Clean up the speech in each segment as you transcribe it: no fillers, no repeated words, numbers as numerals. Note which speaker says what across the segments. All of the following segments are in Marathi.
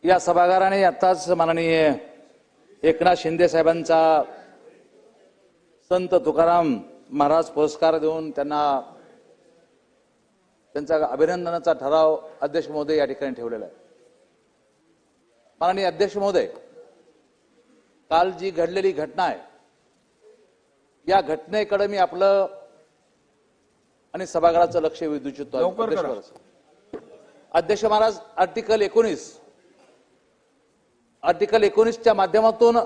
Speaker 1: या सभागाराने आताच माननीय एकनाथ शिंदे साहेबांचा संत तुकाराम महाराज पुरस्कार देऊन त्यांना त्यांचा अभिनंदनाचा ठराव अध्यक्ष महोदय या ठिकाणी ठेवलेला आहे। माननीय अध्यक्ष महोदय, काल जी घडलेली घटना आहे या घटनेकडे मी आपलं आणि सभागृहाचं लक्ष वेधू इच्छितो। अध्यक्ष महाराज, आर्टिकल 19 च्या माध्यमातून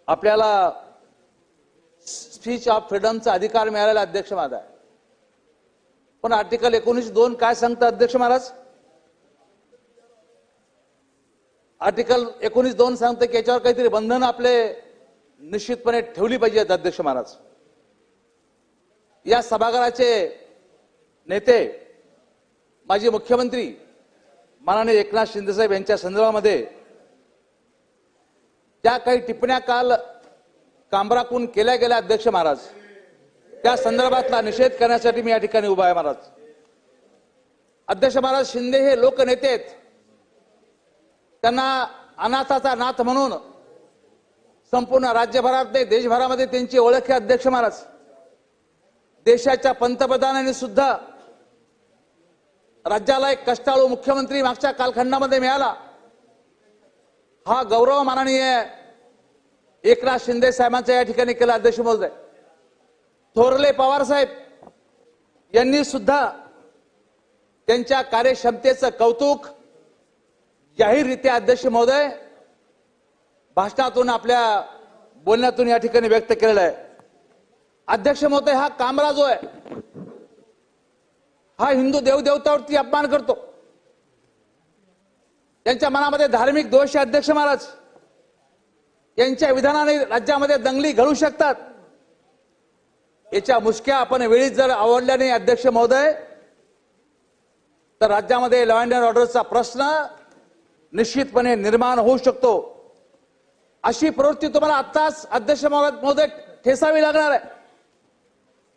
Speaker 1: आपल्याला स्पीच ऑफ फ्रीडमचा अधिकार मिळालेला अध्यक्ष महाराज आहे, पण आर्टिकल 19(2) काय सांगतं अध्यक्ष महाराज? आर्टिकल 19(2) सांगतं की याच्यावर काहीतरी बंधन आपले निश्चितपणे ठेवली पाहिजेत। अध्यक्ष महाराज, या सभागृहाचे नेते माजी मुख्यमंत्री माननीय एकनाथ शिंदे साहेब यांच्या संदर्भामध्ये ज्या काही टिप्पण्या काल कामराकून केल्या गेल्या अध्यक्ष महाराज, त्या संदर्भातला निषेध करण्यासाठी मी या ठिकाणी उभा आहे महाराज। अध्यक्ष महाराज, शिंदे हे लोकनेते आहेत, त्यांना अनाथाचा नाथ म्हणून संपूर्ण राज्यभरात नाही देशभरामध्ये त्यांची ओळख आहे। अध्यक्ष महाराज, देशाच्या पंतप्रधानांनी सुद्धा राज्याला एक कष्टाळू मुख्यमंत्री मागच्या कालखंडामध्ये मिळाला, हा गौरव माननीय एकनाथ शिंदे साहेबांचा या ठिकाणी केला। अध्यक्ष महोदय, थोरले पवार साहेब यांनी सुद्धा त्यांच्या कार्यक्षमतेचं कौतुक जाहीररित्या अध्यक्ष महोदय भाषणातून आपल्या बोलण्यातून या ठिकाणी व्यक्त केलेला आहे। अध्यक्ष महोदय, हा कामरा जो आहे हा हिंदू देवदेवतावरती अपमान करतो, त्यांच्या मनामध्ये धार्मिक दोष आहे। अध्यक्ष महाराज, यांच्या विधानाने राज्यामध्ये दंगली घडू शकतात, याच्या मुसक्या आपण वेळीच जर आवडल्या नाही अध्यक्ष महोदय, तर राज्यामध्ये लॉ अँड ऑर्डरचा प्रश्न निश्चितपणे निर्माण होऊ शकतो। अशी प्रवृत्ती तुम्हाला आताच अध्यक्ष महोदय ठेसावी लागणार आहे।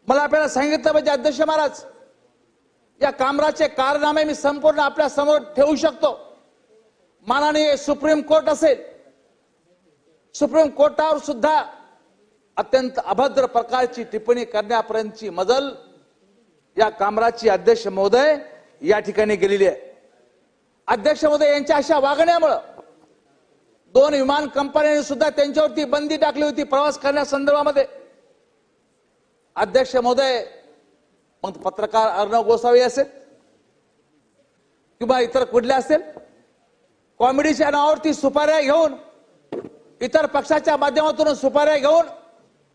Speaker 1: मला आपल्याला सांगितलं पाहिजे अध्यक्ष महाराज, या कामराचे कारनामे मी संपूर्ण आपल्या समोर ठेवू शकतो। माननीय सुप्रीम कोर्ट असेल, सुप्रीम कोर्टावर सुद्धा अत्यंत अभद्र प्रकारची टिप्पणी करण्यापर्यंतची मजल या कामराची अध्यक्ष महोदय या ठिकाणी गेलेली आहे। अध्यक्ष महोदय, यांच्या अशा वागण्यामुळे 2 विमान कंपन्यांनी सुद्धा त्यांच्यावरती बंदी टाकली होती प्रवास करण्यासंदर्भामध्ये। अध्यक्ष महोदय, मग पत्रकार अर्णव गोसावी असेल किंवा इतर कुठले असेल, कॉमेडीच्या नावावरती सुपाऱ्या घेऊन, इतर पक्षाच्या माध्यमातून सुपाऱ्या घेऊन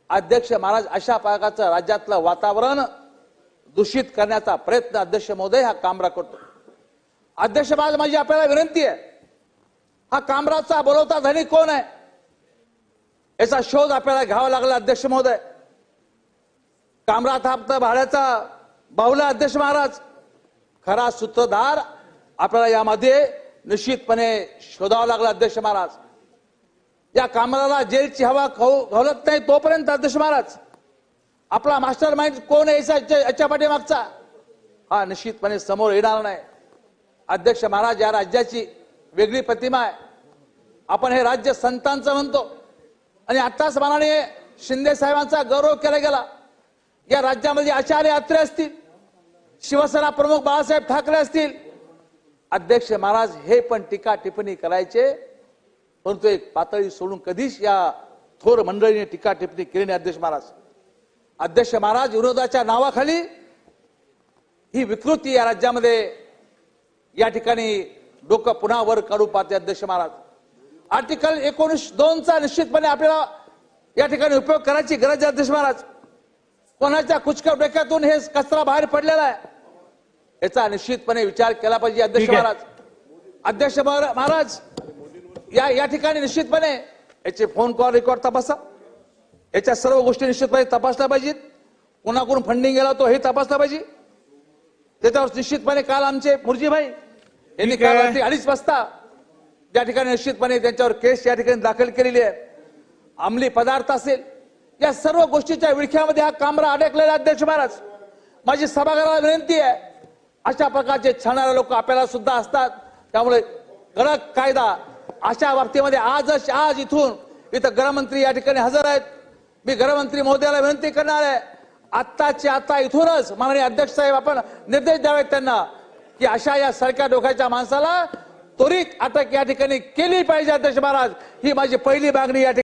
Speaker 1: अध्यक्ष महाराज अशा प्रकारचं राज्यातलं वातावरण दूषित करण्याचा प्रयत्न अध्यक्ष महोदय हा कामरा करतो। अध्यक्ष महाराज, माझी आपल्याला विनंती आहे, हा कामराचा बोलवता धनी कोण आहे याचा शोध आपल्याला घ्यावा लागला। अध्यक्ष महोदय, कामरात हा भाड्याचा बाहुला अध्यक्ष महाराज, खरा सूत्रधार आपल्याला यामध्ये निश्चितपणे शोधावा लागला। अध्यक्ष महाराज, या कामराला जेलची हवा घालत नाही तोपर्यंत अध्यक्ष महाराज आपला मास्टर माइंड कोण आहे याच्या पाठीमागचा हा निश्चितपणे समोर येणार नाही। अध्यक्ष महाराज, या राज्याची वेगळी प्रतिमा आहे, आपण हे राज्य संतांचं म्हणतो आणि आताच माननीय शिंदे साहेबांचा गौरव केला गेला। या राज्यामध्ये आचार्य अत्रे असतील, शिवसेना प्रमुख बाळासाहेब ठाकरे असतील, अध्यक्ष महाराज हे पण टीका टिप्पणी करायचे, परंतु एक पातळी सोडून कधीच या थोर मंडळीने टीका टिप्पणी केली नाही। अध्यक्ष महाराज, अध्यक्ष महाराज, विरोधाच्या नावाखाली ही विकृती या राज्यामध्ये या ठिकाणी डोकं पुन्हा वर काढू पाहते। अध्यक्ष महाराज, आर्टिकल 19(2) निश्चितपणे आपल्याला या ठिकाणी उपयोग करायची गरज आहे। अध्यक्ष महाराज, कोणाच्या कुचक्या डोक्यातून हे कचरा बाहेर पडलेला आहे याचा निश्चितपणे विचार केला पाहिजे। अध्यक्ष महाराज, अध्यक्ष महाराज, या ठिकाणी निश्चितपणे याचे फोन कॉल रेकॉर्ड तपासा, याच्या सर्व गोष्टी निश्चितपणे तपासल्या पाहिजेत, कोणाकडून फंडिंग गेला तो हे तपासलं पाहिजे। त्याच्यावर निश्चितपणे काल आमचे मुर्जीभाई यांनी काल रात्री 2:30 वाजता या ठिकाणी निश्चितपणे त्यांच्यावर केस या ठिकाणी दाखल केलेली आहे। अंमली पदार्थ असेल, या सर्व गोष्टीच्या विळख्यामध्ये हा कामरा अडकलेला। अध्यक्ष महाराज, माझी सभागृहाला विनंती आहे, अशा प्रकारचे छळणारे लोक आपल्याला सुद्धा असतात, त्यामुळे कडक कायदा अशा बाबतीमध्ये आज इथून इथं गृहमंत्री या ठिकाणी हजर आहेत. मी गृहमंत्री महोदयाला विनंती करणार आहे, आत्ताच्या आता इथूनच माननीय अध्यक्ष साहेब आपण निर्देश द्यावेत त्यांना की अशा या सरकार डोक्याच्या माणसाला त्वरित अटक या ठिकाणी केली पाहिजे. अध्यक्ष महाराज, ही माझी पहिली मागणी या ठिकाणी